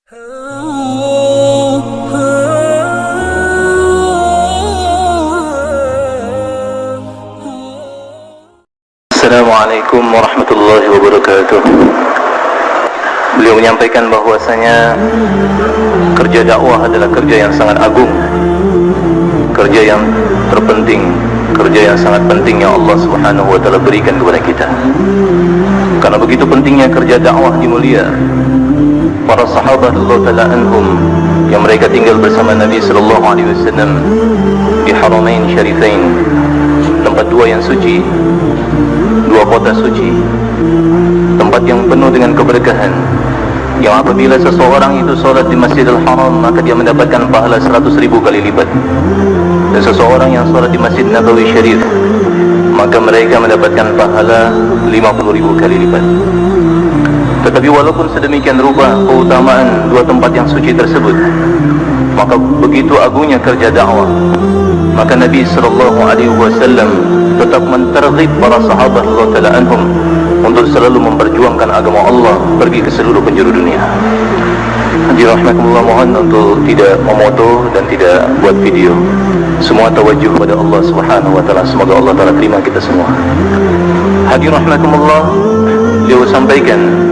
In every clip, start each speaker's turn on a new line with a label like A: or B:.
A: Assalamualaikum warahmatullahi wabarakatuh. Beliau menyampaikan bahwasanya kerja dakwah adalah kerja yang sangat agung, kerja yang terpenting, kerja yang sangat penting yang Allah Subhanahu wa taala berikan kepada kita. Karena begitu pentingnya kerja dakwah di mulia para sahabat radhiyallahu taala anhum yang mereka tinggal bersama Nabi sallallahu alaihi wasallam di Haramain Syarifain, tempat dua yang suci, dua kota suci, tempat yang penuh dengan keberkahan, yang apabila seseorang itu solat di Masjidil Haram maka dia mendapatkan pahala 100.000 kali lipat, dan seseorang yang solat di Masjid Nabawi Syarif maka mereka mendapatkan pahala 50.000 kali lipat. Tetapi walaupun sedemikian rupa keutamaan dua tempat yang suci tersebut, maka begitu agungnya kerja dakwah, maka Nabi sallallahu alaihi wasallam tetap mentarghib para sahabat radhiyallahu taala anhum untuk selalu memperjuangkan agama Allah pergi ke seluruh penjuru dunia. Rahmatullah, mohon untuk tidak memoto dan tidak buat video. Semua tawajuh pada Allah Subhanahu wa taala. Semoga Allah taala terima kita semua. Hadirin rahmatullah, beliau sampaikan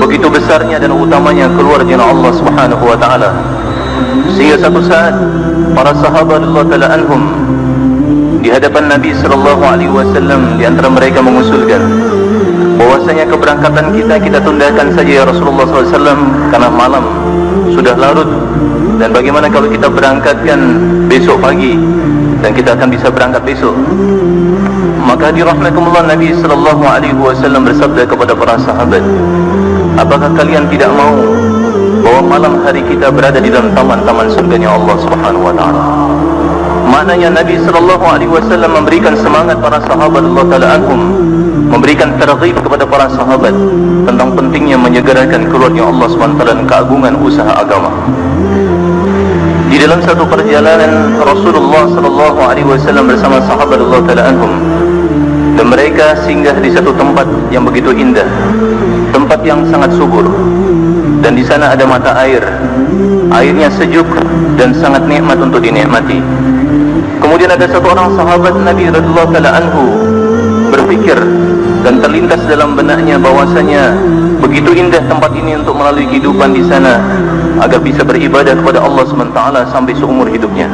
A: begitu besarnya dan utamanya keluar jalan Allah Subhanahu wa taala, sehingga satu saat para sahabat radhiyallahu taala anhum di hadapan Nabi sallallahu alaihi wasallam, di antara mereka mengusulkan bahwasanya keberangkatan kita tundakan saja ya Rasulullah SAW, karena malam sudah larut, dan bagaimana kalau kita berangkatkan besok pagi dan kita akan bisa berangkat besok. Maka dirahmatullah, Nabi sallallahu alaihi wasallam bersabda kepada para sahabat, apakah kalian tidak mau bahwa malam hari kita berada di dalam taman-taman surganya Allah Subhanahu wa taala? Maknanya Nabi sallallahu alaihi wasallam memberikan semangat para sahabat radhiyallahu taala anhum, memberikan targhib kepada para sahabat tentang pentingnya menyegerakan keluarnya Allah Subhanahu wa taala dan keagungan usaha agama. Di dalam satu perjalanan Rasulullah sallallahu alaihi wasallam bersama sahabat radhiyallahu taala anhum, dan mereka singgah di satu tempat yang begitu indah, tempat yang sangat subur, dan di sana ada mata air. Airnya sejuk dan sangat nikmat untuk dinikmati. Kemudian ada satu orang sahabat Nabi radhiyallahu taala anhu berpikir dan terlintas dalam benaknya bahwasanya begitu indah tempat ini untuk melalui kehidupan di sana agar bisa beribadah kepada Allah SWT sampai seumur hidupnya.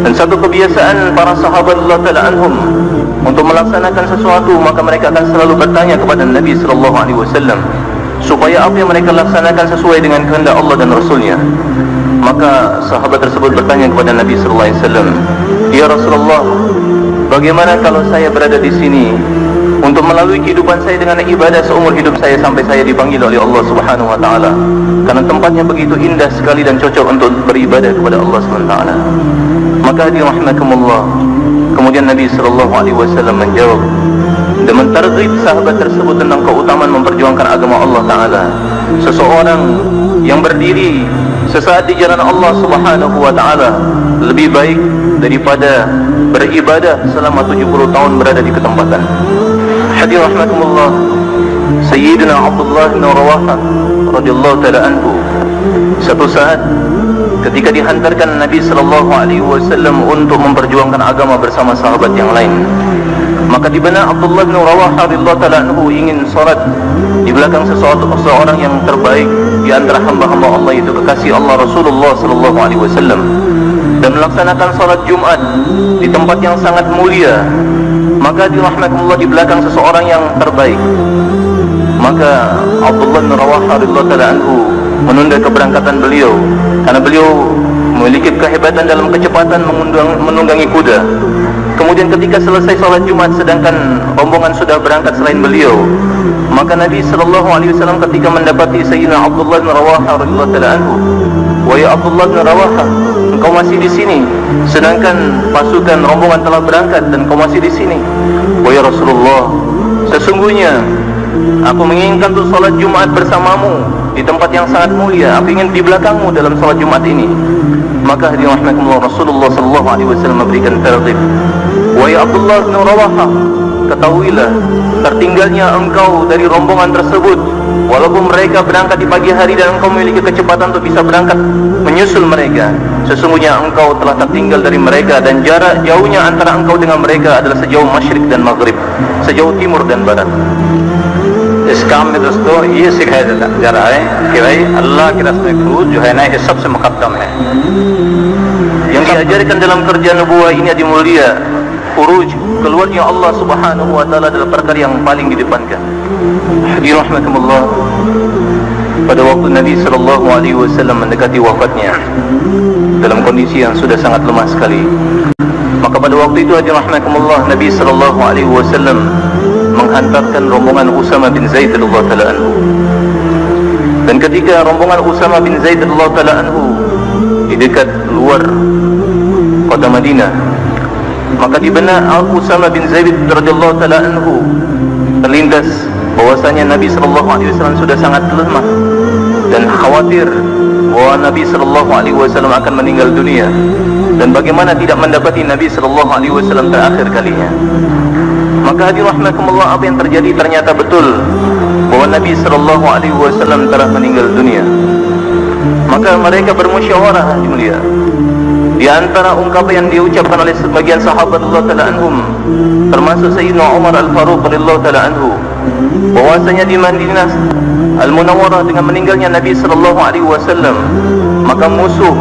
A: Dan satu kebiasaan para sahabat radhiyallahu taala anhum untuk melaksanakan sesuatu, maka mereka akan selalu bertanya kepada Nabi sallallahu alaihi wasallam supaya apa yang mereka laksanakan sesuai dengan kehendak Allah dan Rasulnya. Maka sahabat tersebut bertanya kepada Nabi sallallahu alaihi wasallam, ya Rasulullah, bagaimana kalau saya berada di sini untuk melalui kehidupan saya dengan ibadah seumur hidup saya sampai saya dipanggil oleh Allah Subhanahu wa taala, karena tempatnya begitu indah sekali dan cocok untuk beribadah kepada Allah Subhanahu wa taala. Maka dirahmatkumullah, kemudian Nabi sallallahu alaihi wasallam menjawab dan mentarghib sahabat tersebut tentang keutamaan memperjuangkan agama Allah taala. Seseorang yang berdiri sesaat di jalan Allah Subhanahu wa taala lebih baik daripada beribadah selama 70 tahun berada di ketempatan. Hadirin rahmatullah, Sayyidina Abdullah bin Rawaha radhiyallahu taala anhu satu saat ketika dihantarkan Nabi sallallahu alaihi wasallam untuk memperjuangkan agama bersama sahabat yang lain, maka di benak Abdullah bin Rawaha radhiyallahu taala anhu ingin salat di belakang seseorang yang terbaik di antara hamba-hamba Allah, itu kekasih Allah Rasulullah sallallahu alaihi wasallam, dan melaksanakan salat Jumat di tempat yang sangat mulia. Maka dirahmatullah di belakang seseorang yang terbaik, maka Abdullah bin Rawaha radhiyallahu taala anhu menunda keberangkatan beliau karena beliau memiliki kehebatan dalam kecepatan menunggangi kuda. Kemudian ketika selesai salat Jumat sedangkan rombongan sudah berangkat selain beliau, maka Nabi sallallahu alaihi wasallam ketika mendapati Sayyidina Abdullah bin Rawaha radhiyallahu taala anhu, wahai Abdullah bin Rawaha, engkau masih di sini sedangkan pasukan rombongan telah berangkat dan engkau masih di sini. Wahai Rasulullah, sesungguhnya aku menginginkan untuk salat Jumat bersamamu di tempat yang sangat mulia. Aku ingin di belakangmu dalam salat Jumat ini. Maka dirahmatullah, Rasulullah sallallahu alaihi wasallam memberikan targhib, wahai Abdullah bin Rawaha, ketahuilah tertinggalnya engkau dari rombongan tersebut walaupun mereka berangkat di pagi hari dan engkau memiliki kecepatan untuk bisa berangkat menyusul mereka, sesungguhnya engkau telah tertinggal dari mereka, dan jarak jauhnya antara engkau dengan mereka adalah sejauh masyrik dan maghrib, sejauh timur dan barat.
B: इस काम में दोस्तों ये सिखाया जा रहा है कि भाई अल्लाह के रास्ते में खरूज जो है ना ये सबसे मुकद्दम है.
A: Yang diajarkan dalam kerja nubuah ini adi mulia, khuruj, keluarnya Allah Subhanahu wa taala adalah perkara yang paling didepankan. Dirahmatullah, pada waktu Nabi sallallahu alaihi wasallam mendekati wafatnya dalam kondisi yang sudah sangat lemah sekali, maka pada waktu itu dirahmatullah Nabi sallallahu alaihi wasallam menghantarkan rombongan Usama bin Zaid radhiyallahu taala anhu. Dan ketika rombongan Usama bin Zaid radhiyallahu taala anhu di dekat luar kota Madinah, maka di benak Usama bin Zaid radhiyallahu taala anhu terlintas bahwasanya Nabi sallallahu alaihi wasallam sudah sangat lemah dan khawatir bahwa Nabi sallallahu alaihi wasallam akan meninggal dunia, dan bagaimana tidak mendapati Nabi sallallahu alaihi wasallam terakhir kalinya. Maka hadirin rahimakumullah, apa yang terjadi ternyata betul bahwa Nabi sallallahu alaihi wasallam telah meninggal dunia. Maka mereka bermusyawarah mulia. Di antara ungkapan yang diucapkan oleh sebagian sahabat radhiyallahu taala anhum, termasuk Sayyidina Umar Al-Faruq radhiyallahu taala anhu, bahwasanya di Madinah Al-Munawwarah dengan meninggalnya Nabi sallallahu alaihi wasallam, maka musuh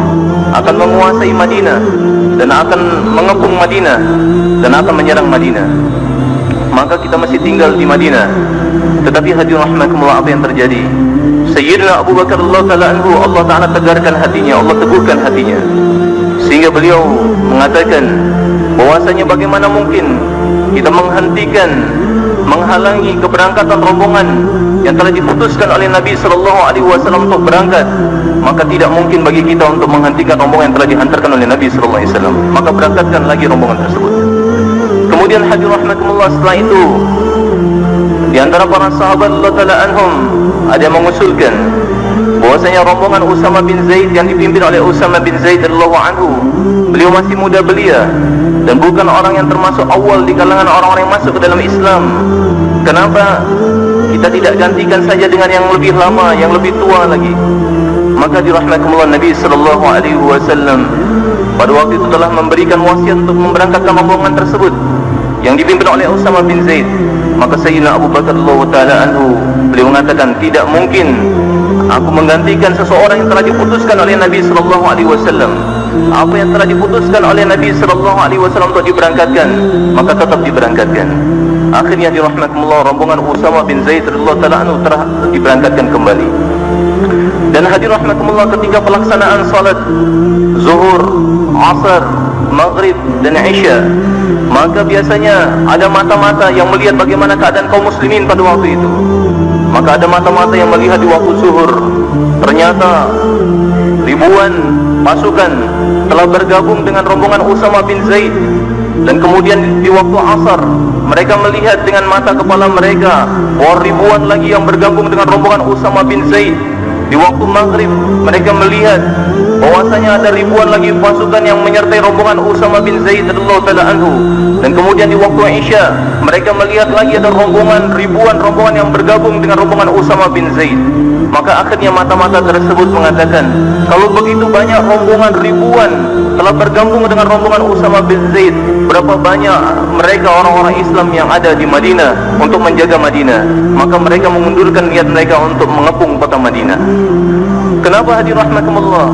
A: akan menguasai Madinah dan akan mengepung Madinah dan akan menyerang Madinah. Maka kita masih tinggal di Madinah. Tetapi hadirin rahimakumullah, apa yang terjadi? Sayyidina Abu Bakar radhiyallahu taala anhu, Allah taala tegarkan hatinya, Allah teguhkan hatinya, sehingga beliau mengatakan bahwasanya bagaimana mungkin kita menghentikan, menghalangi keberangkatan rombongan yang telah diputuskan oleh Nabi sallallahu alaihi wasallam untuk berangkat. Maka tidak mungkin bagi kita untuk menghentikan rombongan yang telah dihantarkan oleh Nabi sallallahu alaihi wasallam. Maka berangkatkan lagi rombongan tersebut. Kemudian hadirin rahimakumullah, setelah itu di antara para sahabat radhiyallahu taala anhum ada yang mengusulkan bahwasanya rombongan Usama bin Zaid yang dipimpin oleh Usama bin Zaid radhiyallahu anhu, beliau masih muda belia dan bukan orang yang termasuk awal di kalangan orang-orang yang masuk ke dalam Islam. Kenapa kita tidak gantikan saja dengan yang lebih lama, yang lebih tua lagi? Maka dirahmatullah, Nabi sallallahu alaihi wasallam pada waktu itu telah memberikan wasiat untuk memberangkatkan rombongan tersebut yang dipimpin oleh Usama bin Zaid. Maka Sayyidina Abu Bakar radhiyallahu taala anhu, beliau mengatakan, tidak mungkin aku menggantikan seseorang yang telah diputuskan oleh Nabi sallallahu alaihi wasallam. Apa yang telah diputuskan oleh Nabi sallallahu alaihi wasallam untuk diberangkatkan, maka tetap diberangkatkan. Akhirnya dirahmatullah, rombongan Usama bin Zaid radhiyallahu taala anhu telah diberangkatkan kembali. Dan hadirin rahmatullah, ketika pelaksanaan salat zuhur, asar, maghrib dan isya, maka biasanya ada mata-mata yang melihat bagaimana keadaan kaum muslimin pada waktu itu. Maka ada mata-mata yang melihat di waktu zuhur, ternyata ribuan pasukan telah bergabung dengan rombongan Usama bin Zaid. Dan kemudian di waktu asar, mereka melihat dengan mata kepala mereka bahwa ribuan lagi yang bergabung dengan rombongan Usama bin Zaid. Di waktu maghrib, mereka melihat bahwasanya ada ribuan lagi pasukan yang menyertai rombongan Usama bin Zaid radhiyallahu taala anhu. Dan kemudian di waktu isya, mereka melihat lagi ada ribuan rombongan yang bergabung dengan rombongan Usama bin Zaid. Maka akhirnya mata-mata tersebut mengatakan, kalau begitu banyak rombongan ribuan telah bergabung dengan rombongan Usama bin Zaid, berapa banyak mereka orang-orang Islam yang ada di Madinah untuk menjaga Madinah? Maka mereka mengundurkan niat mereka untuk mengepung kota Madinah. Kenapa hadirin rahimakumullah?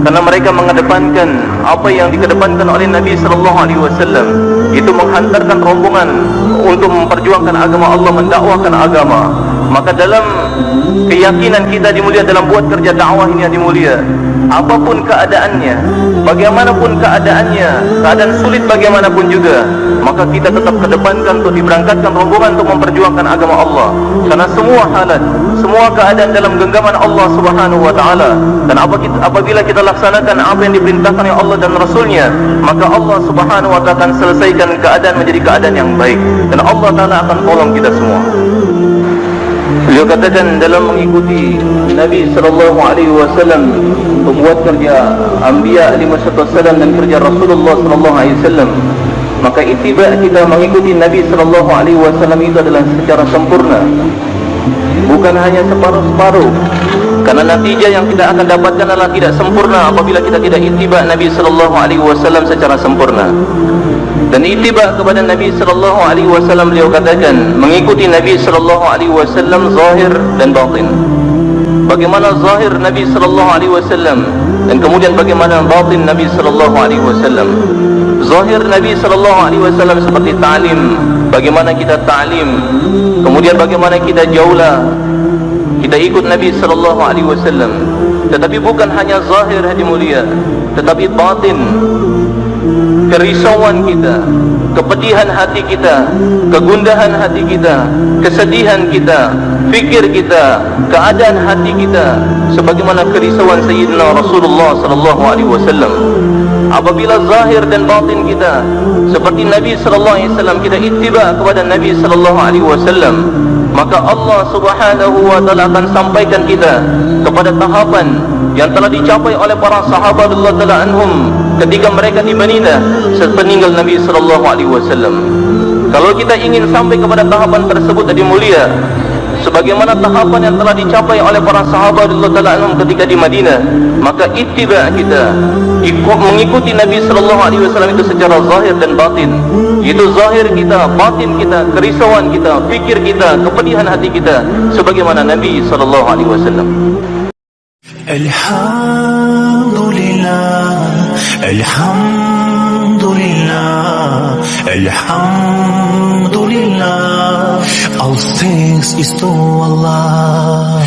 A: Karena mereka mengedepankan apa yang dikedepankan oleh Nabi sallallahu alaihi wasallam, itu menghantarkan rombongan untuk memperjuangkan agama Allah, mendakwahkan agama. Maka dalam keyakinan kita dimulia, dalam buat kerja dakwah ini dimulia, apapun keadaannya, bagaimanapun keadaannya, keadaan sulit bagaimanapun juga, maka kita tetap kedepankan untuk diberangkatkan rombongan untuk memperjuangkan agama Allah. Karena semua halat, semua keadaan dalam genggaman Allah Subhanahu wa taala. Dan apabila kita laksanakan apa yang diperintahkan oleh Allah dan Rasulnya, maka Allah Subhanahu wa taala akan selesaikan keadaan menjadi keadaan yang baik, dan Allah taala akan tolong kita semua. Beliau katakan dalam mengikuti Nabi sallallahu alaihi wasallam untuk buat kerja Anbiya alaihi wasallam dan kerja Rasulullah sallallahu alaihi wasallam, maka ittiba kita mengikuti Nabi sallallahu alaihi wasallam itu adalah secara sempurna. bukan hanya separuh-separuh. Karena natijah yang kita akan dapatkan adalah tidak sempurna apabila kita tidak ittiba Nabi sallallahu alaihi wasallam secara sempurna. Dan ittiba kepada Nabi sallallahu alaihi wasallam, beliau katakan mengikuti Nabi sallallahu alaihi wasallam zahir dan batin. Bagaimana zahir Nabi sallallahu alaihi wasallam dan kemudian bagaimana batin Nabi sallallahu alaihi wasallam. Zahir Nabi sallallahu alaihi wasallam seperti ta'lim, bagaimana kita ta'lim, kemudian bagaimana kita jaulah, kita ikut Nabi sallallahu alaihi wasallam. Tetapi bukan hanya zahir hadi mulia, tetapi batin, kerisauan kita, kepedihan hati kita, kegundahan hati kita, kesedihan kita, fikir kita, keadaan hati kita, sebagaimana kerisauan Sayyidina Rasulullah sallallahu alaihi wasallam. Apabila zahir dan batin kita seperti Nabi sallallahu alaihi wasallam, kita ittiba kepada Nabi sallallahu alaihi wasallam, maka Allah Subhanahu wa taala akan sampaikan kita kepada tahapan yang telah dicapai oleh para sahabat radhiyallahu taala anhum ketika mereka di Madinah sepeninggal Nabi sallallahu alaihi wasallam. Kalau kita ingin sampai kepada tahapan tersebut tadi mulia, sebagaimana tahapan yang telah dicapai oleh para sahabat radhiyallahu taala anhum ketika di Madinah, maka ittiba kita, mengikuti Nabi sallallahu alaihi wasallam itu secara zahir dan batin. Itu zahir kita, batin kita, kerisauan kita, fikir kita, kepedihan hati kita, sebagaimana Nabi sallallahu alaihi wasallam.
C: Alhamdulillah, Alhamdulillah, Alhamdulillah. All thanks is to Allah.